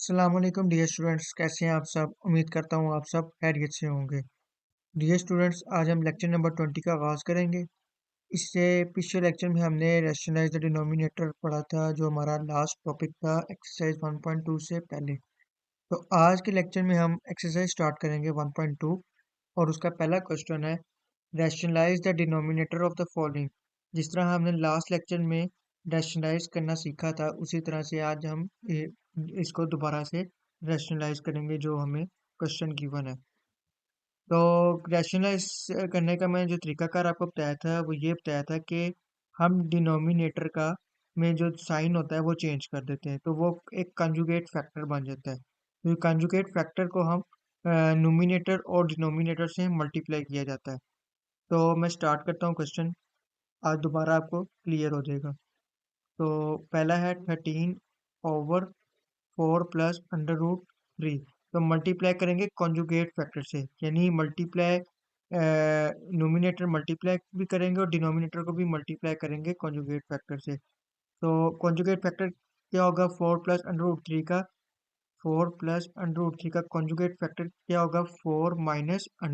अस्सलामुअलैकुम dear students, कैसे हैं आप सब। उम्मीद करता हूँ आप सब खैरियत से होंगे। डियर स्टूडेंट्स, आज हम लेक्चर नंबर 20 का आगाज़ करेंगे। इससे पिछले लेक्चर में हमने रैशनलाइज द डिनोमिनेटर पढ़ा था, जो हमारा लास्ट टॉपिक था एक्सरसाइज 1.2 से पहले। तो आज के लेक्चर में हम एक्सरसाइज स्टार्ट करेंगे 1.2 और उसका पहला क्वेश्चन है rationalise the denominator of the following. जिस तरह हमने लास्ट लेक्चर में रैशनलाइज करना सीखा था, उसी तरह से आज हम इसको दोबारा से रैशनलाइज करेंगे जो हमें क्वेश्चन गिवन है। तो रैशनलाइज करने का मैंने जो तरीकाकार आपको बताया था वो ये बताया था कि हम डिनोमिनेटर का में जो साइन होता है वो चेंज कर देते हैं, तो वो एक कंजुगेट फैक्टर बन जाता है। तो कंजुगेट फैक्टर को हम नोमिनेटर और डिनोमिनेटर से मल्टीप्लाई किया जाता है। तो मैं स्टार्ट करता हूँ क्वेश्चन, आज दोबारा आपको क्लियर हो जाएगा। तो पहला है 13/4 + √3। तो मल्टीप्लाई करेंगे कॉन्जुगेट फैक्टर से, यानी मल्टीप्लाई नोमिनेटर मल्टीप्लाई भी करेंगे और डिनोमिनेटर को भी मल्टीप्लाई करेंगे कॉन्जुगेट फैक्टर से। तो कॉन्जुगेट फैक्टर क्या होगा 4 + √3 का, 4 + √3 का कॉन्जुगेट फैक्टर क्या होगा 4 -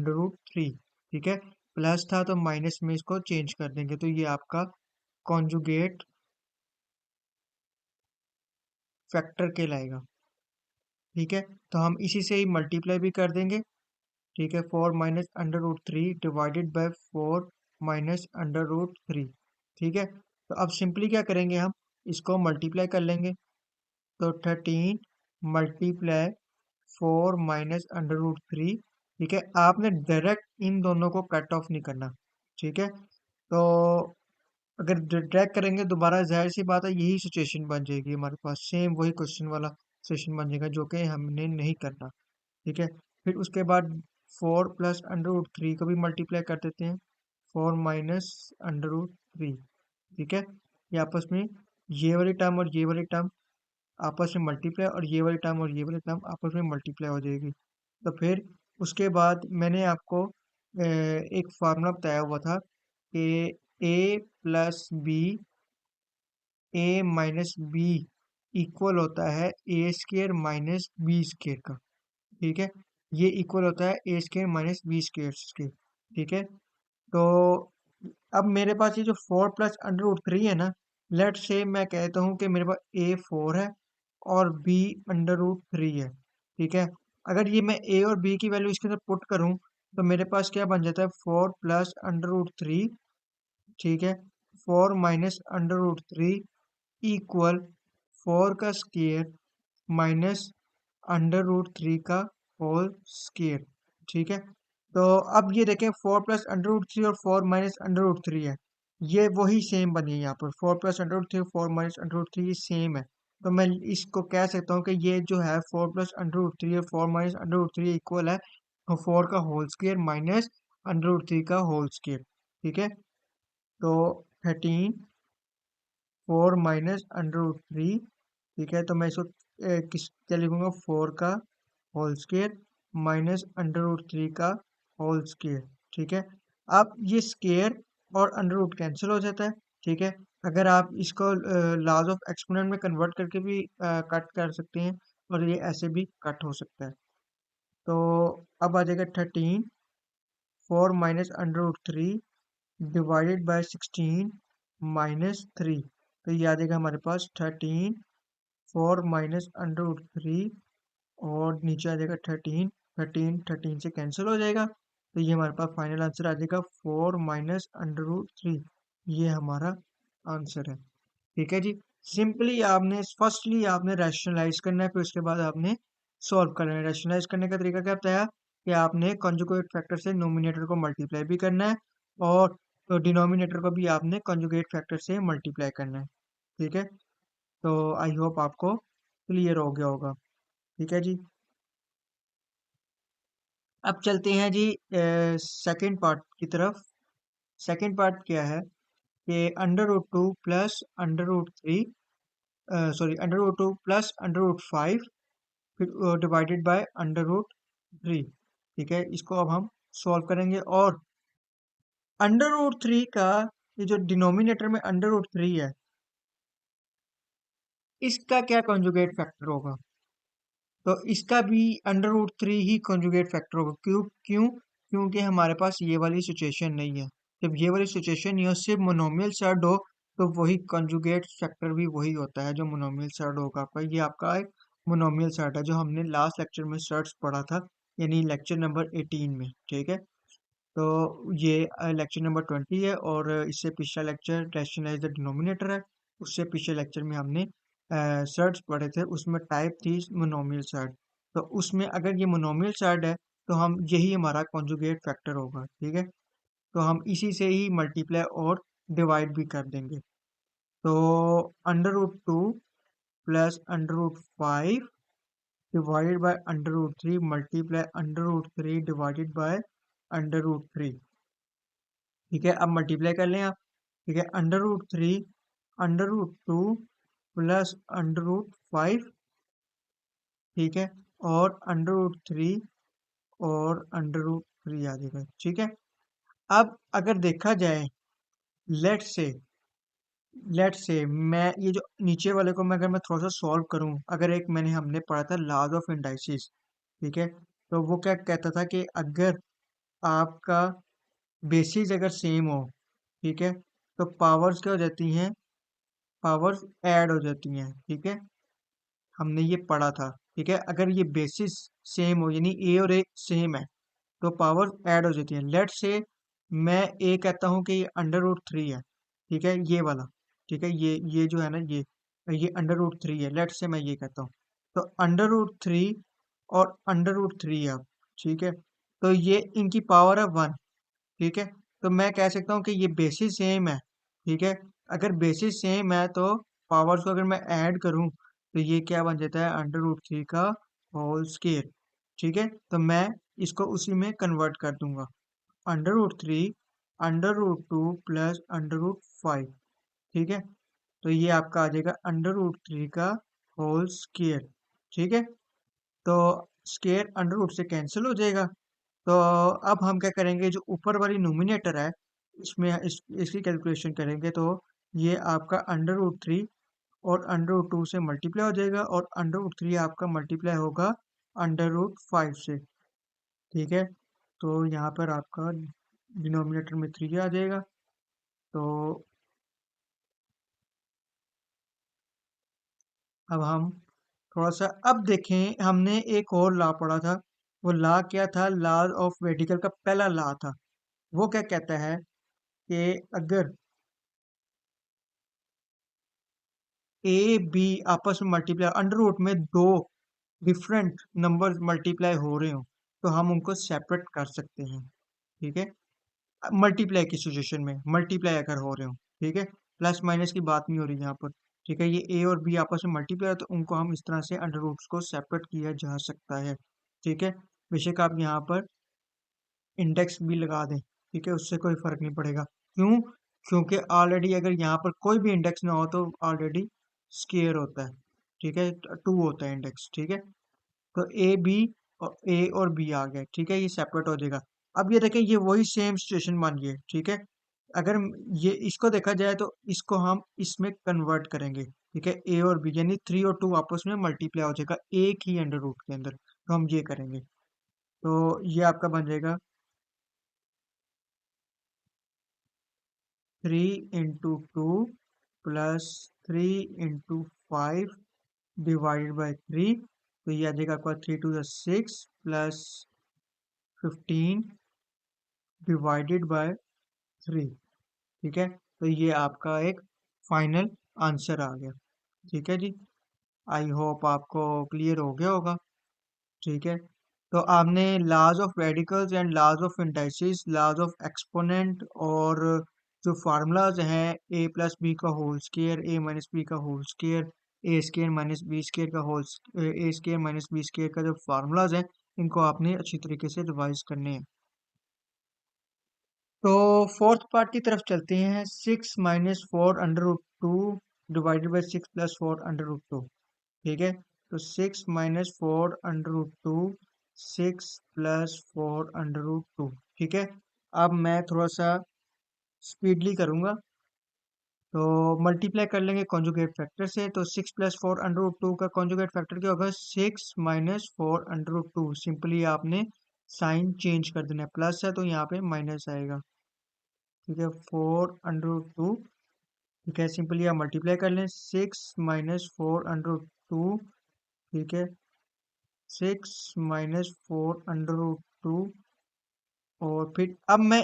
√3। ठीक है, प्लस था तो माइनस में इसको चेंज कर देंगे, तो ये आपका कॉन्जुगेट फैक्टर कहलाएगा। ठीक है, तो हम इसी से ही मल्टीप्लाई भी कर देंगे। ठीक है, 4 - √3 डिवाइडेड बाय 4 - √3। ठीक है, तो अब सिंपली क्या करेंगे, हम इसको मल्टीप्लाई कर लेंगे। तो 13 मल्टीप्लाई 4 - √3। ठीक है, आपने डायरेक्ट इन दोनों को कट ऑफ नहीं करना। ठीक है, तो अगर डायरेक्ट करेंगे दोबारा जाहिर सी बात है यही सिचुएशन बन जाएगी, हमारे पास सेम वही क्वेश्चन वाला सिचुएशन बन जाएगा, जो कि हमने नहीं करना। ठीक है, फिर उसके बाद 4 + √3 को भी मल्टीप्लाई कर देते हैं, 4 - √3। ठीक है, ये आपस में ये वाली टर्म और ये वाली टर्म आपस में मल्टीप्लाई, और ये वाली टर्म और ये वाली टर्म आपस में मल्टीप्लाई हो जाएगी। तो फिर उसके बाद मैंने आपको एक फार्मूला बताया हुआ था कि a + b इक्वल होता है a² - b² का। ठीक है, ये इक्वल होता है a² - b² के। ठीक है, तो अब मेरे पास ये जो 4 + √3 है ना, लेट से मैं कहता हूँ कि मेरे पास a 4 है और b√3 है। ठीक है, अगर ये मैं a और b की वैल्यू इसके अंदर पुट करूँ तो मेरे पास क्या बन जाता है 4 + √3। ठीक है, 4 - √3 इक्वल 4 का स्क्वायर माइनस √3 का होल स्क्वायर। ठीक है, तो अब ये देखें 4 + √3 और 4 - √3 है, ये वही सेम बनी है। यहाँ पर 4 + √3 और 4 - √3 ये सेम है। तो मैं इसको कह सकता हूँ कि ये जो है 4 + √3 और 4 - √3 इक्वल है 4 का होल स्क्वायर माइनस √3 का होल स्क्वायर। ठीक है, तो 13 4 - √3। ठीक है, तो मैं इसको किस क्या लिखूंगा 4 का होल स्क्वायर माइनस √3 का होल स्क्वायर। ठीक है, अब ये स्क्वायर और √ कैंसिल हो जाता है। ठीक है, अगर आप इसको लॉज ऑफ एक्सपोनेंट में कन्वर्ट करके भी कट कर सकते हैं, और ये ऐसे भी कट हो सकता है। तो अब आ जाएगा 13 4 - √3 डिवाइडेड बाय 16 -3। तो ये आ जाएगा हमारे पास 13 4 - √3 और नीचे आ जाएगा 13 13 13 से कैंसिल हो जाएगा। तो ये हमारे पास फाइनल आंसर आ जाएगा 4 - √3। ये हमारा आंसर है। ठीक है जी, सिंपली आपने फर्स्टली आपने रैशनलाइज करना है, फिर उसके बाद आपने सॉल्व करना है। रैशनलाइज करने का तरीका क्या बताया कि आपने कॉन्जुगेट फैक्टर से नोमिनेटर को मल्टीप्लाई भी करना है, और तो डिनोमिनेटर को भी आपने कॉन्जुगेट फैक्टर से मल्टीप्लाई करना है। ठीक है, तो आई होप आपको क्लियर हो गया होगा। ठीक है जी, अब चलते हैं जी सेकंड पार्ट की तरफ। सेकंड पार्ट क्या है कि √2 प्लस √3 सॉरी √2 प्लस √5 फिर डिवाइडेड बाय √3। ठीक है, इसको अब हम सॉल्व करेंगे, और √3 का ये जो डिनोमिनेटर में √3 है, इसका क्या कॉन्जुगेट फैक्टर होगा। तो इसका भी अंडर रूट 3 ही कॉन्जुगेट फैक्टर होगा। क्योंकि हमारे पास ये वाली सिचुएशन नहीं है। जब ये वाली सिचुएशन नहीं हो, सिर्फ मोनोमियल सर्ड हो, तो वही कॉन्जुगेट फैक्टर भी वही होता है जो मोनोमियल सर्ड होगा आपका। ये आपका एक मोनोमियल सर्ड है जो हमने लास्ट लेक्चर में सर्ड्स पढ़ा था, यानी लेक्चर नंबर 18 में। ठीक है, तो ये लेक्चर नंबर 20 है, और इससे पिछला लेक्चर रैशनलाइज द डिनोमिनेटर है। उससे पिछले लेक्चर में हमने सर्ड्स पढ़े थे, उसमें टाइप थी मोनोमियल सर्ड। तो उसमें अगर ये मोनोमियल सर्ड है तो हम यही हमारा कॉन्जुगेट फैक्टर होगा। ठीक है, तो हम इसी से ही मल्टीप्लाई और डिवाइड भी कर देंगे। तो under root 2 plus under root 5 divided by under root 3 multiply under root 3 divided by under root 3। ठीक है, अब मल्टीप्लाई कर लें आप। ठीक है, under root 3 under root 2 plus under root 5। ठीक है, और अंडर रूट 3 और अंडर रूट 3 आ जाएगा। ठीक है, अब अगर देखा जाए, लेट से मैं ये जो नीचे वाले को मैं अगर मैं थोड़ा सा सॉल्व करूं, अगर एक हमने पढ़ा था लॉज ऑफ इंडाइसिस। ठीक है, तो वो क्या कहता था कि अगर आपका बेसिस अगर सेम हो, ठीक है, तो पावर्स क्या हो जाती हैं, पावर्स ऐड हो जाती हैं। ठीक है, हमने ये पढ़ा था। ठीक है, अगर ये बेसिस सेम हो, यानी ए और ए सेम है, तो पावर ऐड हो जाती है। लेट से मैं ए कहता हूँ कि ये अंडर रूट 3 है। ठीक है, ये वाला। ठीक है, ये जो है ना, ये अंडर रूट 3 है। लेट से मैं ये कहता हूँ, तो अंडर रूट 3 और अंडर रूट 3 है। ठीक है, तो ये इनकी पावर है 1। ठीक है, तो मैं कह सकता हूँ कि ये बेसिस सेम है। ठीक है, अगर बेसिस सेम है तो पावर्स को अगर मैं ऐड करूँ तो ये क्या बन जाता है, अंडर रूट 3 का होल स्क्वायर। ठीक है, तो मैं इसको उसी में कन्वर्ट कर दूंगा, under root 3 under root 2 plus under root 5। ठीक है, तो ये आपका आ जाएगा अंडर रूट 3 का होल स्क्वायर। ठीक है, तो स्क्वायर अंडर रूट से कैंसिल हो जाएगा। तो अब हम क्या करेंगे, जो ऊपर वाली नोमिनेटर है इसमें इसकी कैलकुलेशन करेंगे, तो ये आपका अंडर रूट 3 और अंडर रूट 2 से मल्टीप्लाई हो जाएगा, और अंडर रूट 3 आपका मल्टीप्लाई होगा अंडर रूट 5 से। ठीक है, तो यहाँ पर आपका डिनोमिनेटर में 3 आ जाएगा। तो अब हम थोड़ा सा अब देखें, हमने एक और लॉ पढ़ा था। वो लॉ क्या था, लॉ ऑफ रेडिकल का पहला लॉ था। वो क्या कहता है कि अगर ए बी आपस में मल्टीप्लाई, अंडर रूट में दो डिफरेंट नंबर मल्टीप्लाई हो रहे हो, तो हम उनको सेपरेट कर सकते हैं। ठीक है, मल्टीप्लाई की सिचुएशन में मल्टीप्लाई अगर हो रहे हो, ठीक है, प्लस माइनस की बात नहीं हो रही यहाँ पर। ठीक है, ये ए और बी आपस में मल्टीप्लाई है, तो उनको हम इस तरह से अंडर रूट्स को सेपरेट किया जा सकता है। ठीक है, बेशक आप यहाँ पर इंडेक्स भी लगा दें, ठीक है, उससे कोई फर्क नहीं पड़ेगा। क्यों? क्योंकि ऑलरेडी अगर यहाँ पर कोई भी इंडेक्स ना हो तो ऑलरेडी स्केयर होता है। ठीक है, 2 होता है इंडेक्स। ठीक है, तो ए और बी आ गए। ठीक है, ये सेपरेट हो जाएगा। अब ये देखें, ये वही सेम सिचुएशन मान गए। ठीक है, अगर ये इसको देखा जाए तो इसको हम इसमें कन्वर्ट करेंगे। ठीक है, ए और बी यानी 3 और 2 आपस में मल्टीप्लाई हो जाएगा एक ही अंडर रूट के अंदर, तो हम ये करेंगे। तो ये आपका बन जाएगा 3 × 2 प्लस 3 × 5 डिवाइडेड बाई 3। तो ये आ जाएगा आपका 3 × 2 = 6 प्लस 15 डिवाइडेड बाय 3। ठीक है, तो ये आपका एक फाइनल आंसर आ गया। ठीक है जी, आई होप आपको क्लियर हो गया होगा। ठीक है, तो आपने laws of radicals and laws of indices, laws of exponent, और जो फार्मूलाज हैं ए प्लस बी का whole square, a minus b का whole square, a square minus b square का a square minus b square का जो formulas हैं, इनको आपने अच्छी तरीके से रिवाइज करने हैं। तो फोर्थ पार्ट की तरफ चलते हैं। 6 - 4 √2 डिवाइडेड बाई 6 + 4 √2। ठीक है, तो 6 - 4 √2 6 + 4 √2। ठीक है, अब मैं थोड़ा सा स्पीडली करूंगा। तो मल्टीप्लाई कर लेंगे कॉन्जुगेट फैक्टर से, तो 6 + 4 √2 का कॉन्जुगेट फैक्टर क्या होगा? 6 - 4 √2। सिंपली आपने साइन चेंज कर देना है, प्लस है तो यहाँ पे माइनस आएगा। ठीक है, 4 √2। ठीक है, सिंपली आप मल्टीप्लाई कर लें, 6 - 4 √2। ठीक है, 6 - 4 √2। और फिर अब मैं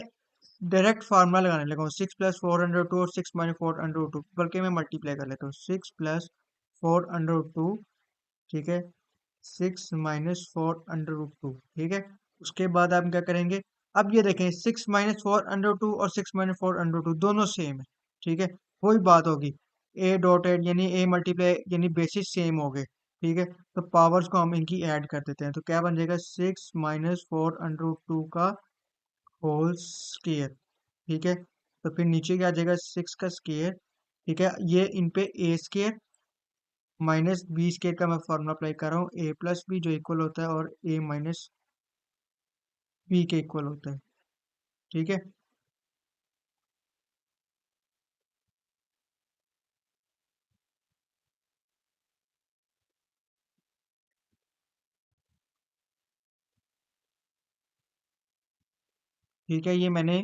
डायरेक्ट फार्मूला लगाने लगा हूँ, 6 + 4 √2 और 6 - 4 √2, बल्कि मैं मल्टीप्लाई कर लेता हूँ, 6 + 4 √2। ठीक है, 6 - 4 √2। ठीक है, उसके बाद आप क्या करेंगे? अब ये देखें, 6 - 4 √2 और 6 - 4 √2 दोनों सेम है। ठीक है, वही बात होगी, ए डॉटेड यानी ए मल्टीप्लाई यानी बेसिस सेम हो गए। ठीक है, तो पावर्स को हम इनकी ऐड कर देते हैं, तो क्या बन जाएगा? 6 - 4 √2 का होल स्क्वायर। ठीक है, तो फिर नीचे क्या आ जाएगा? 6 का स्क्वायर। ठीक है, ये इन पे ए स्क्वायर माइनस बी स्क्वायर का मैं फॉर्मूला अप्लाई कर रहा हूँ, ए प्लस बी जो इक्वल होता है और ए माइनस बी के इक्वल होता है। ठीक है, ठीक है, ये मैंने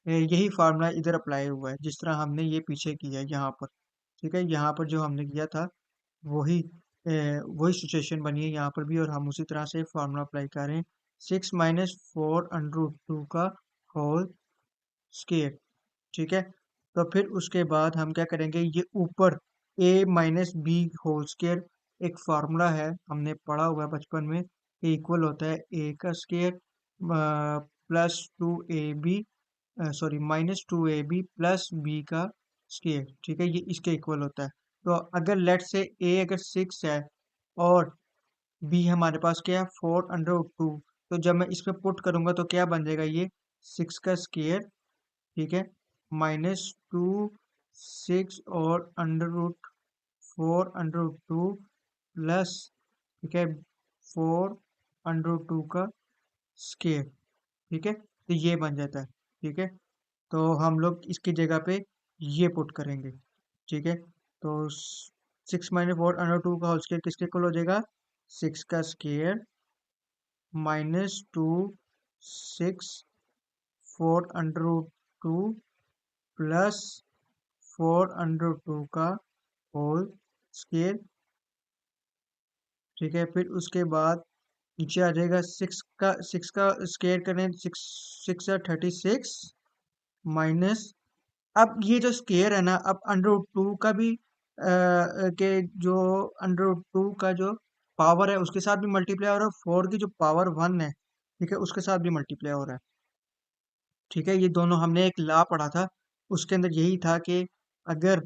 यही फार्मूला इधर अप्लाई हुआ है, जिस तरह हमने ये पीछे किया है यहाँ पर। ठीक है, यहाँ पर जो हमने किया था वही वही सिचुएशन बनी है यहाँ पर भी, और हम उसी तरह से फार्मूला अप्लाई कर रहे हैं, 6 - 4 √2 का होल स्क्वायर। ठीक है, तो फिर उसके बाद हम क्या करेंगे? ये ऊपर a minus b whole square, एक फार्मूला है हमने पढ़ा हुआ है बचपन में, इक्वल होता है a का square +2ab, sorry -2ab plus b का स्क्वायर। ठीक है, ये इसके इक्वल होता है। तो अगर लेट से a अगर 6 है और b हमारे पास क्या है? 4 √2। तो जब मैं इसमें पुट करूंगा तो क्या बन जाएगा? ये 6 का स्क्वायर। ठीक है, -2 6 और √4 √2 प्लस, ठीक है, 4 √2 का स्क्वायर। ठीक है, तो ये बन जाता है। ठीक है, तो हम लोग इसकी जगह पे ये पुट करेंगे। ठीक है, तो 6 - 4 √2 का होल स्क्वायर किसके इक्वल हो जाएगा? 6 का स्क्वायर -2 6 4 √2 प्लस 4 √2 का होल स्क्वायर। ठीक है, फिर उसके बाद नीचे आ जाएगा 6 का स्क्वायर करें, 6 6 36 माइनस, अब ये जो स्क्वायर है ना, अब √2 का भी के जो √2 का जो पावर है उसके साथ भी मल्टीप्लाई हो रहा है, 4 की जो पावर 1 है, ठीक है, उसके साथ भी मल्टीप्लाई हो रहा है। ठीक है, ये दोनों हमने एक लॉ पढ़ा था, उसके अंदर यही था कि अगर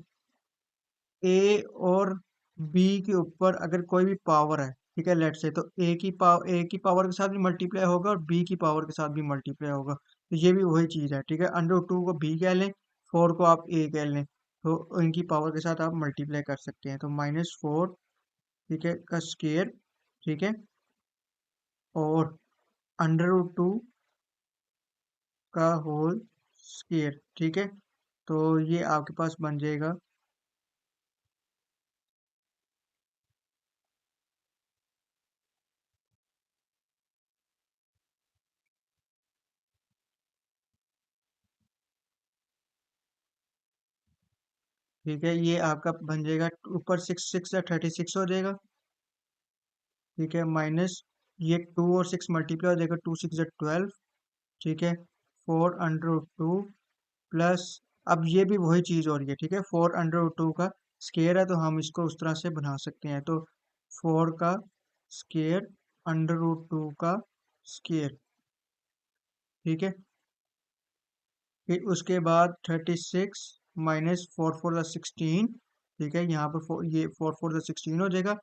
ए और बी के ऊपर अगर कोई भी पावर है, ठीक है, लेट से, तो ए की पावर के साथ भी मल्टीप्लाई होगा और बी की पावर के साथ भी मल्टीप्लाई होगा, तो ये भी वही चीज है। ठीक है, √2 को बी कह लें, 4 को आप ए कह लें, तो इनकी पावर के साथ आप मल्टीप्लाई कर सकते हैं, तो -4, ठीक है, का स्क्वायर। ठीक है, और √2 का होल स्क्वायर। ठीक है, तो ये आपके पास बन जाएगा। ठीक है, ये आपका बन जाएगा, ऊपर 6 6 36 हो जाएगा। ठीक है, माइनस ये 2 और 6 मल्टीप्लाई हो जाएगा, 2 6 12। ठीक है, 4 √2 प्लस, अब ये भी वही चीज हो रही है। ठीक है, 4 √2 का स्क्वायर है, तो हम इसको उस तरह से बना सकते हैं, तो 4 का स्क्वायर √2 का स्क्वायर। ठीक है, फिर उसके बाद 36 -4 4 16। ठीक है, यहाँ पर ये 4 4 16 हो जाएगा,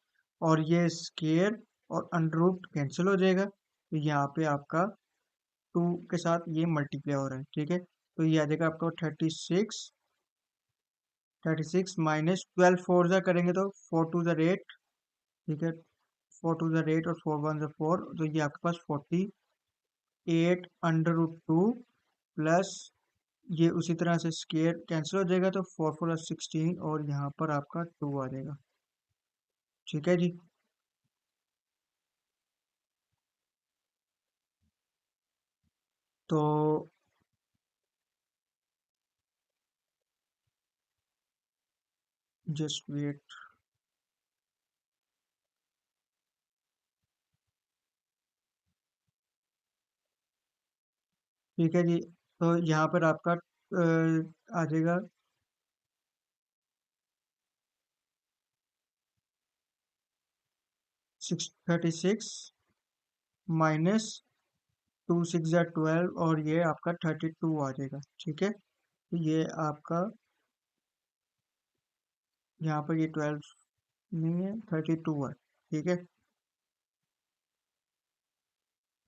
और ये स्क्वायर और अंडर कैंसिल हो जाएगा, तो यहाँ पे आपका 2 के साथ ये मल्टीप्लाई हो रहा है। ठीक है, तो ये आ जाएगा आपको 36 -12 4 जा करेंगे तो 4 2 8। ठीक है, 4 2 8 और 4 1 4, तो ये आपके पास 48 √2 प्लस ये उसी तरह से स्केयर कैंसिल हो जाएगा, तो 4 4 16 और यहाँ पर आपका 2 आ जाएगा। ठीक है जी। तो जस्ट वेट। ठीक है जी। तो यहाँ पर आपका आ जाएगा 636 माइनस 2 6 12 और ये आपका 32 आ जाएगा। ठीक है, तो ये आपका यहाँ पर ये 12 नहीं है, 32 है। ठीक है,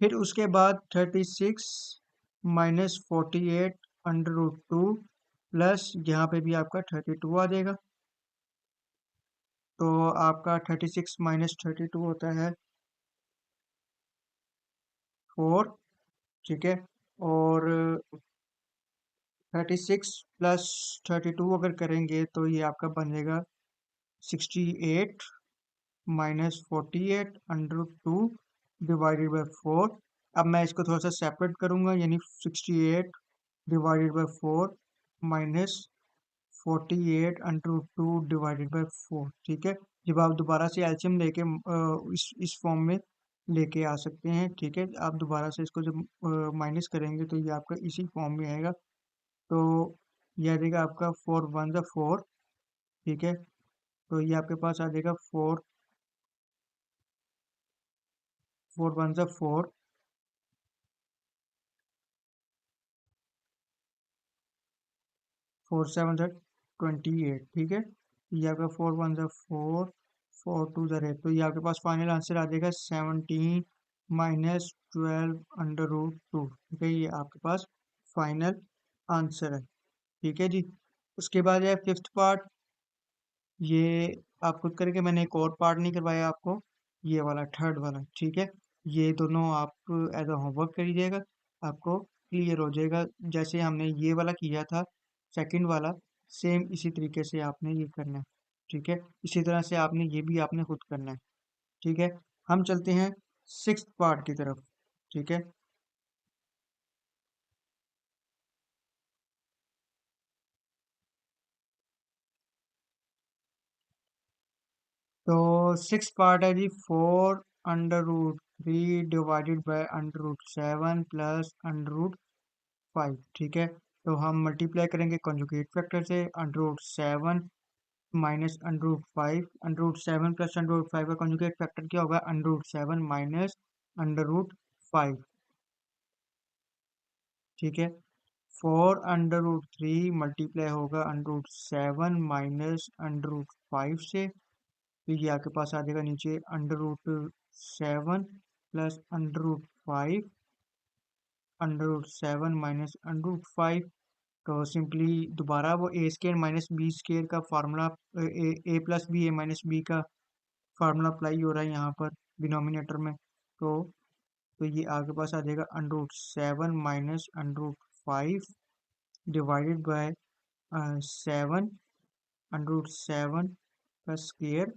फिर उसके बाद 36 माइनस 48 अंडर रूट 2 प्लस यहाँ पे भी आपका 32 आ जाएगा। तो आपका 36 माइनस 32 होता है 4। ठीक है, और 36 प्लस 32 अगर करेंगे तो ये आपका बनेगा 68 minus 48 under root 2 divided by 4। अब मैं इसको थोड़ा सा सेपरेट करूंगा, यानी 68 divided by 4 minus 48 under root 2 divided by 4। ठीक है, जब आप दोबारा से एलसीएम लेके इस फॉर्म में लेके आ सकते हैं। ठीक है, आप दोबारा से इसको जब माइनस करेंगे तो ये आपका इसी फॉर्म में आएगा। तो ये आ जाएगा आपका 4 1 4। ठीक है, तो ये आपके पास आ जाएगा 4 4 1 4 4 7 28। ठीक है, ये आपका 4 1 4 4 2 8। तो ये आपके पास फाइनल आंसर आ जाएगा 17 माइनस 12 अंडर रूट 2। ठीक है, ये आपके पास फाइनल आंसर है। ठीक है जी। उसके बाद है फिफ्थ पार्ट। ये आप खुद करके, मैंने एक और पार्ट नहीं करवाया आपको, ये वाला थर्ड वाला। ठीक है, ये दोनों आप एज अ होमवर्क करिएगा, आपको क्लियर हो जाएगा। जैसे हमने ये वाला किया था सेकंड वाला, सेम इसी तरीके से आपने ये करना है। ठीक है, इसी तरह से आपने ये भी आपने खुद करना है। ठीक है, हम चलते हैं सिक्स्थ पार्ट की तरफ। ठीक है, तो सिक्स पार्ट है जी, 4 under root 3 divided by under root 7 plus under root 5। ठीक है, तो हम मल्टीप्लाई करेंगे कॉन्जुगेट फैक्टर से। Under root 7 minus under root 5, under root 7 plus under root 5 का कॉन्जुगेट फैक्टर क्या होगा? Under root 7 minus under root 5। ठीक है, 4 अंडर रूट 3 मल्टीप्लाई होगा under root 7 minus under root 5 से। तो ये आपके पास आ जाएगा नीचे under root 7 plus under root 7 minus under root 5। तो सिंपली दोबारा वो a square minus b square का formula, a plus b a minus b का फार्मूला अप्लाई हो रहा है यहाँ पर डिनोमिनेटर में। तो ये आपके पास आ जाएगा under root 7 minus under root 5 divided by 7 under root 7 का स्केयर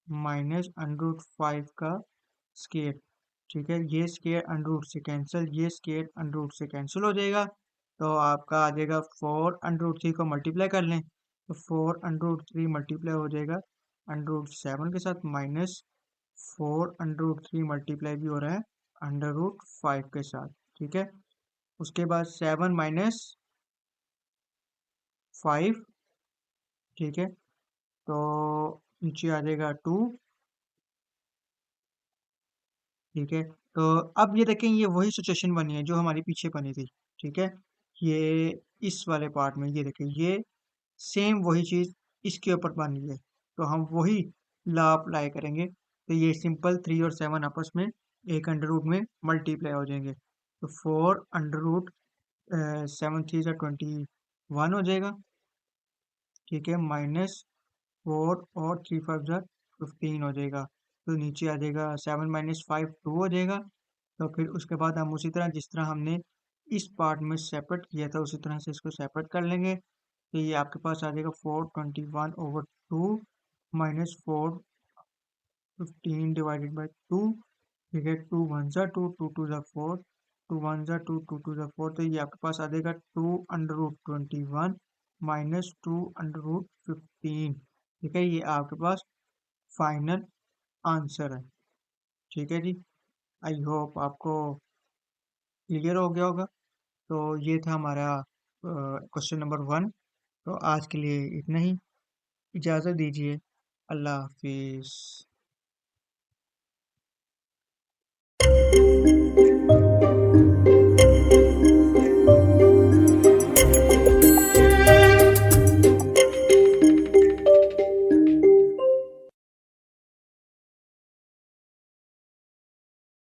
माइनस अंडर रूट 5 का स्केयर। ठीक है, ये स्केयर अंडर रूट से कैंसिल, ये स्केयर अंडर रूट से कैंसिल हो जाएगा। तो आपका आ जाएगा 4 अंडर रूट 3 को मल्टीप्लाई कर लें, तो 4 अंडर रूट 3 मल्टीप्लाई हो जाएगा अंडर रूट 7 के साथ, माइनस 4 अंडर रूट 3 मल्टीप्लाई भी हो रहा है अंडर रूट 5 के साथ। ठीक है, उसके बाद 7 माइनस 5। ठीक है, तो नीचे आ जाएगा 2। ठीक है, तो अब ये देखें, ये वही सिचुएशन बनी है जो हमारी पीछे बनी थी। ठीक है, ये इस वाले पार्ट में ये देखें, ये सेम वही चीज इसके ऊपर बनी है। तो हम वही लॉ अप्लाई करेंगे, तो ये सिंपल 3 और 7 आपस में एक अंडर रूट में मल्टीप्लाई हो जाएंगे। तो 4 अंडर रूट 7 3 जा 21 हो जाएगा। ठीक है, माइनस 4 और 3 5 जा 15 हो जाएगा। तो नीचे आ जाएगा 7 माइनस 5 2 हो जाएगा। तो फिर उसके बाद हम उसी तरह जिस तरह हमने इस पार्ट में सेपरेट किया था उसी तरह से इसको सेपरेट कर लेंगे। तो ये आपके पास आ जाएगा 421/2 माइनस 415/2। ठीक है, 2 1 टू 2 2 4, 2 1 टू 2 2 4। तो ये आपके पास आ जाएगा 2√21 माइनस 2√15। ठीक है, ये आपके पास फाइनल आंसर है। ठीक है जी, आई होप आपको क्लियर हो गया होगा। तो ये था हमारा क्वेश्चन नंबर 1। तो आज के लिए इतना ही, इजाज़त दीजिए। अल्लाह हाफिज़।